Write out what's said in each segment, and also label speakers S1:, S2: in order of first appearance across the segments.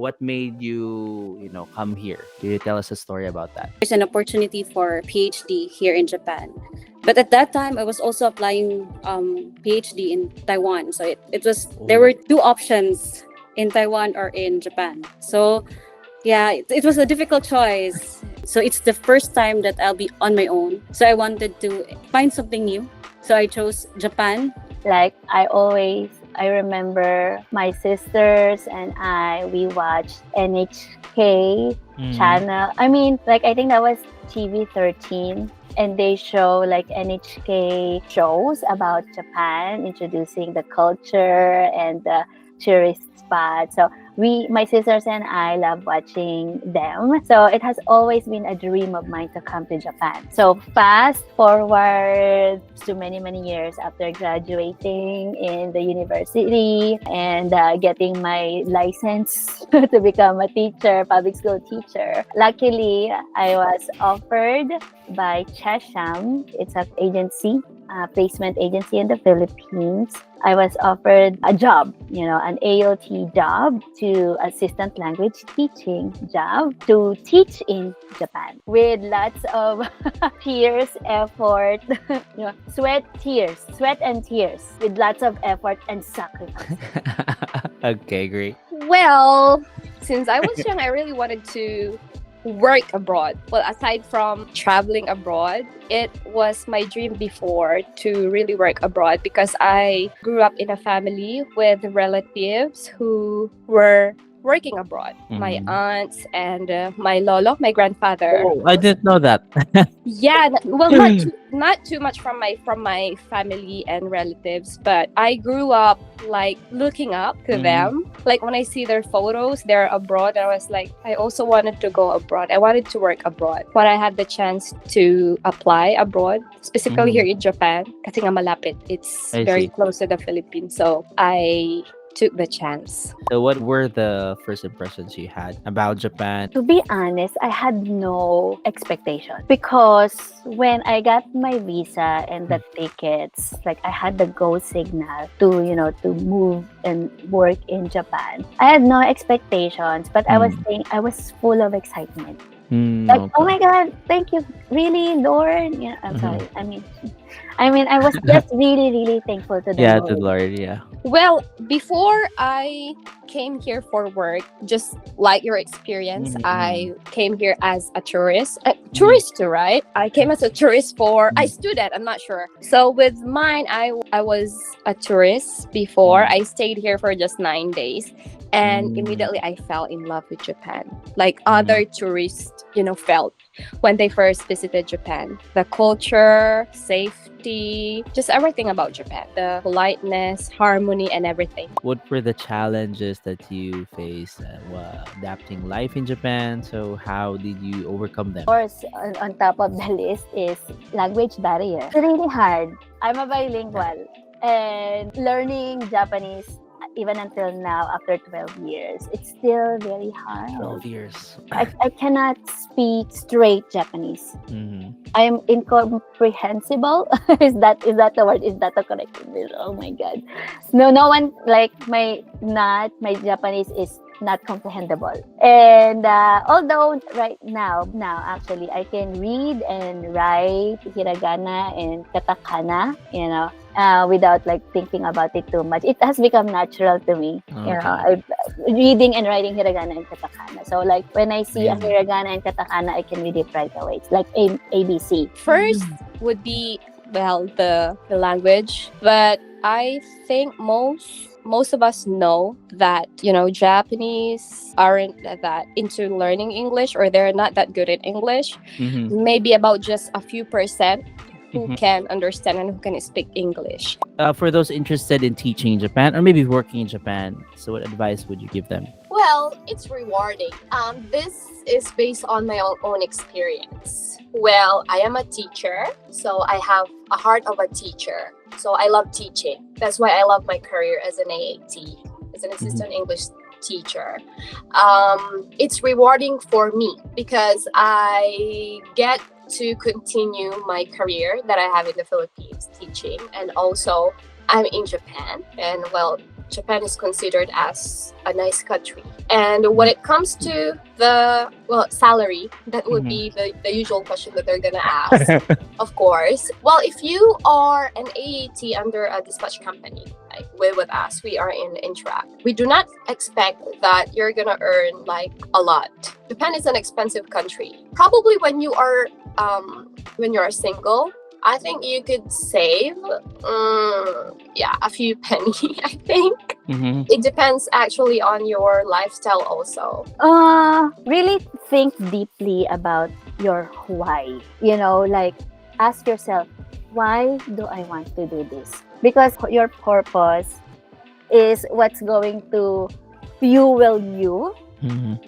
S1: What made you, come here? Can you tell us a story about that?
S2: There's an opportunity for PhD here in Japan. But at that time, I was also applying PhD in Taiwan. So it was there were two options in Taiwan or in Japan. So yeah, it was a difficult choice. So it's the first time that I'll be on my own. So I wanted to find something new. So I chose Japan.
S3: Like I remember my sisters and we watched NHK channel. I mean, like I think that was TV 13, and they show like NHK shows about Japan, introducing the culture and the tourist spots. So my sisters and I love watching them. So it has always been a dream of mine to come to Japan. So fast forward to many, many years after graduating in the university and getting my license to become a teacher, public school teacher. Luckily, I was offered by Chesham. It's an agency, placement agency in the Philippines. I was offered a job, an AOT job, to assistant language teaching job to teach in Japan with lots of tears, effort, sweat and tears, with lots of effort and sacrifice.
S1: Okay, great.
S4: Well, since I was young, I really wanted to work abroad. Well, aside from traveling abroad, it was my dream before to really work abroad because I grew up in a family with relatives who were working abroad. My aunts and my lolo, my grandfather.
S1: Oh, I didn't know that.
S4: Yeah, well, not too much from my family and relatives, but I grew up like looking up to them. Like when I see their photos, they're abroad, and I was like, I also wanted to go abroad. I wanted to work abroad. When I had the chance to apply abroad, specifically here in Japan, kasi nga malapit, it's
S1: I
S4: very
S1: see.
S4: close to the Philippines, so I took the chance.
S1: So what were the first impressions you had about Japan?
S3: To be honest, I had no expectation because when I got my visa and the tickets, like I had the go signal to move and work in Japan. I had no expectations, but I was full of excitement. Like,
S1: Okay.
S3: oh my God, thank you, really, Lord. I'm sorry. I mean, I was just really, really thankful to the
S1: Yeah,
S3: Lord.
S1: to the Lord, yeah.
S4: Well, before I came here for work, just like your experience, I came here as a tourist. Tourist too, right? I came as a tourist a student, I'm not sure. So with mine, I was a tourist before. I stayed here for just 9 days. And immediately I fell in love with Japan. Like other tourists, felt when they first visited Japan. The culture, safety, just everything about Japan. The politeness, harmony, and everything.
S1: What were the challenges that you faced while adapting life in Japan? So how did you overcome them?
S3: Of course, on top of the list is language barrier. It's really hard. I'm a bilingual, and learning Japanese, even until now, after 12 years, it's still very hard.
S1: 12 years.
S3: I cannot speak straight Japanese. I'm incomprehensible. is that the word? Is that the correct English? Oh my God. No one, like my Japanese is not comprehensible. And although right now actually I can read and write hiragana and katakana, without like thinking about it too much. It has become natural to me.
S1: Okay.
S3: Reading and writing hiragana and katakana. So like when I see a hiragana and katakana, I can read it right away. It's like ABC.
S4: First would be, well, the language. But I think most of us know that, Japanese aren't that into learning English, or they're not that good at English. Maybe about just a few percent who can understand and who can speak English.
S1: For those interested in teaching in Japan or maybe working in Japan, so what advice would you give them?
S4: Well, it's rewarding. This is based on my own experience. Well, I am a teacher, so I have a heart of a teacher. So I love teaching. That's why I love my career as an AAT, as an assistant English teacher. It's rewarding for me because I get to continue my career that I have in the Philippines teaching, and also I'm in Japan, and well, Japan is considered as a nice country. And when it comes to the salary, that would be the usual question that they're gonna ask. Of course. Well, if you are an AAT under a dispatch company, like with us, we are in Interact. We do not expect that you're gonna earn like a lot. Japan is an expensive country. Probably when you're single, I think you could save, a few penny. I think it depends actually on your lifestyle also.
S3: Really think deeply about your why. Like ask yourself, why do I want to do this? Because your purpose is what's going to fuel you.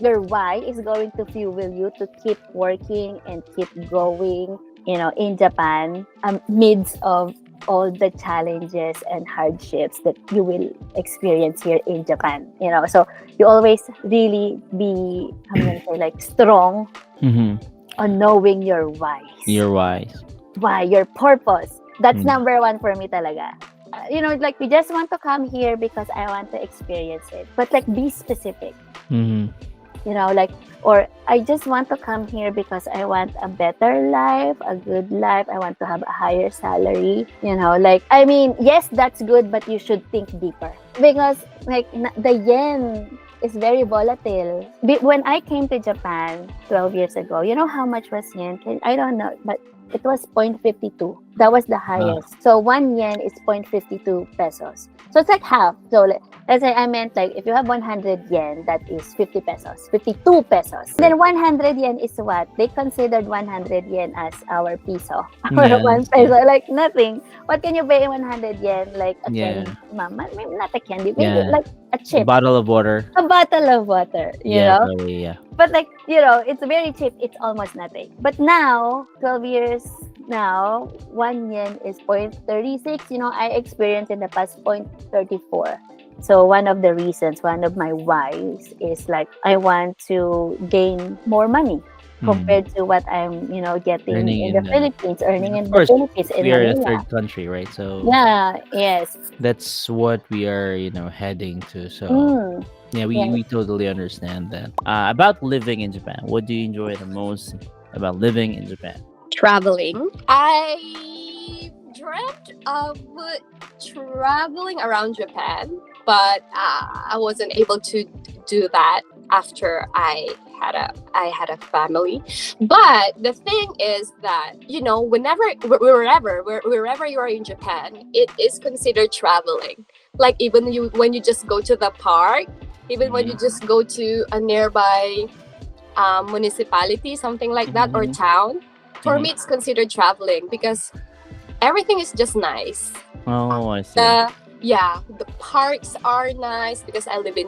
S3: Your why is going to fuel you to keep working and keep going, in Japan, amidst of all the challenges and hardships that you will experience here in Japan. So you always really be, I'm gonna say, like strong on knowing your why.
S1: You're wise.
S3: Why, your purpose. That's number one for me talaga. Like we just want to come here because I want to experience it. But like be specific. Or I just want to come here because I want a better life, a good life. I want to have a higher salary. Yes, that's good, but you should think deeper. Because the yen is very volatile. When I came to Japan 12 years ago, you know how much was yen? I don't know, but it was 0.52. That was the highest. So 1 yen is 0.52 pesos. So it's like half. So let's say I meant like if you have 100 yen, that is 50 pesos, 52 pesos. Then 100 yen is what? They considered 100 yen as our piso. Or 1 peso, like nothing. What can you pay in 100 yen? Like a candy, mama? Maybe not a candy, maybe like a chip.
S1: A bottle of water.
S3: A bottle of water, you know?
S1: Probably, yeah.
S3: But it's very cheap. It's almost nothing. But now, 12 years now, 1 yen is 0.36. I experienced in the past 0.34. So one of the reasons, one of my whys is like, I want to gain more money compared to what I'm, getting
S1: Earning
S3: in the Philippines, earning in the Philippines, in
S1: we are a
S3: Manila.
S1: third country, right? So
S3: Yes.
S1: that's what we are, heading to. So we totally understand that. About living in Japan, what do you enjoy the most about living in Japan?
S4: Traveling. I dreamt of traveling around Japan, but I wasn't able to do that after I had a family. But the thing is that wherever you are in Japan, it is considered traveling. Like even when you just go to the park, even when you just go to a nearby municipality, something like that, or town. For me, it's considered traveling because everything is just nice.
S1: Oh, I see.
S4: The parks are nice because I live in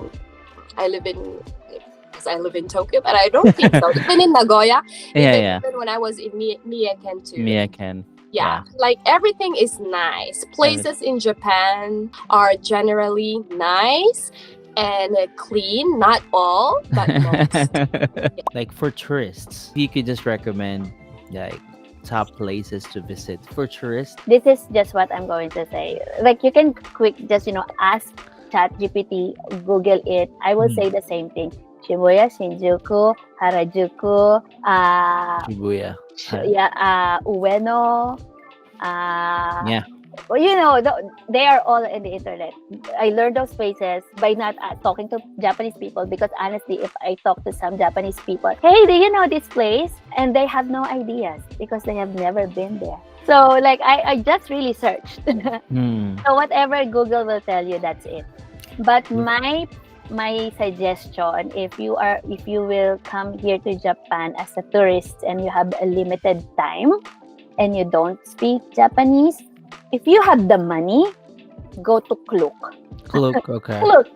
S4: Tokyo, but I don't think so. Even in Nagoya, even when I was in Miyake too.
S1: Miyake.
S4: Yeah, like everything is nice. Places in Japan are generally nice and clean. Not all, but most.
S1: Like for tourists, you could just recommend like top places to visit for tourists.
S3: This is just what I'm going to say. Like you can just ask ChatGPT, Google it. I will say the same thing. Shibuya, Shinjuku, Harajuku,
S1: Shibuya.
S3: Ueno. Well, they are all in the internet. I learned those places by not talking to Japanese people, because honestly, if I talk to some Japanese people, hey, do you know this place? And they have no ideas because they have never been there. So like I just really searched. So whatever Google will tell you, that's it. But my suggestion, if you will come here to Japan as a tourist and you have a limited time and you don't speak Japanese, if you have the money, go to Klook.
S1: Okay.
S3: Klook,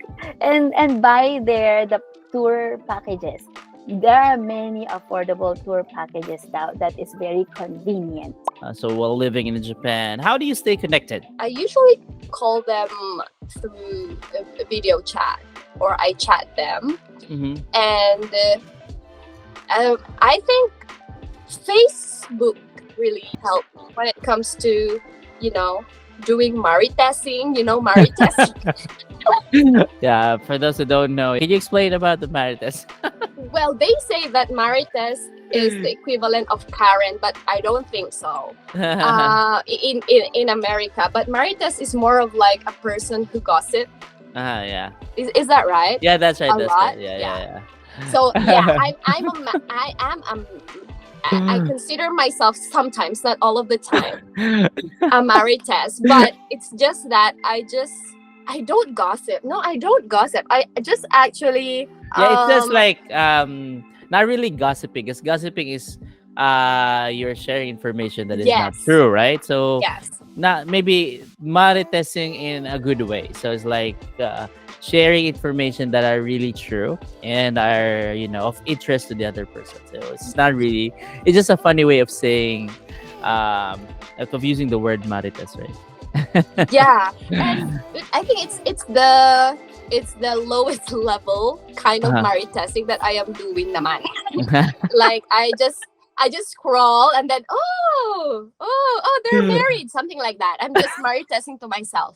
S3: and buy there the tour packages. There are many affordable tour packages now that is very convenient.
S1: So while living in Japan, how do you stay connected?
S4: I usually call them through a video chat, or I chat them. And I think Facebook really helped when it comes to doing maritesting. You know, maritesting.
S1: Yeah, for those who don't know, can you explain about the marites?
S4: Well, they say that marites is the equivalent of Karen, but I don't think so. In America, but marites is more of like a person who gossip.
S1: Yeah.
S4: Is that right?
S1: Yeah, that's right.
S4: A
S1: That's
S4: lot?
S1: right. Yeah, yeah,
S4: So yeah, I consider myself sometimes, not all of the time, a marites, but it's just that I don't gossip. No, I don't gossip. I just actually
S1: yeah. It's just like not really gossiping, because gossiping is you're sharing information that is not
S4: yes.
S1: true, right? So
S4: Yes.
S1: not maybe maritesing in a good way. So it's like sharing information that are really true and are, you know, of interest to the other person. So it's not really, it's just a funny way of saying of using the word marites, right?
S4: Yeah, and I think it's the lowest level kind of maritesting that I am doing naman. Like I just scroll and then oh they're married, something like that. I'm just maritesting to myself.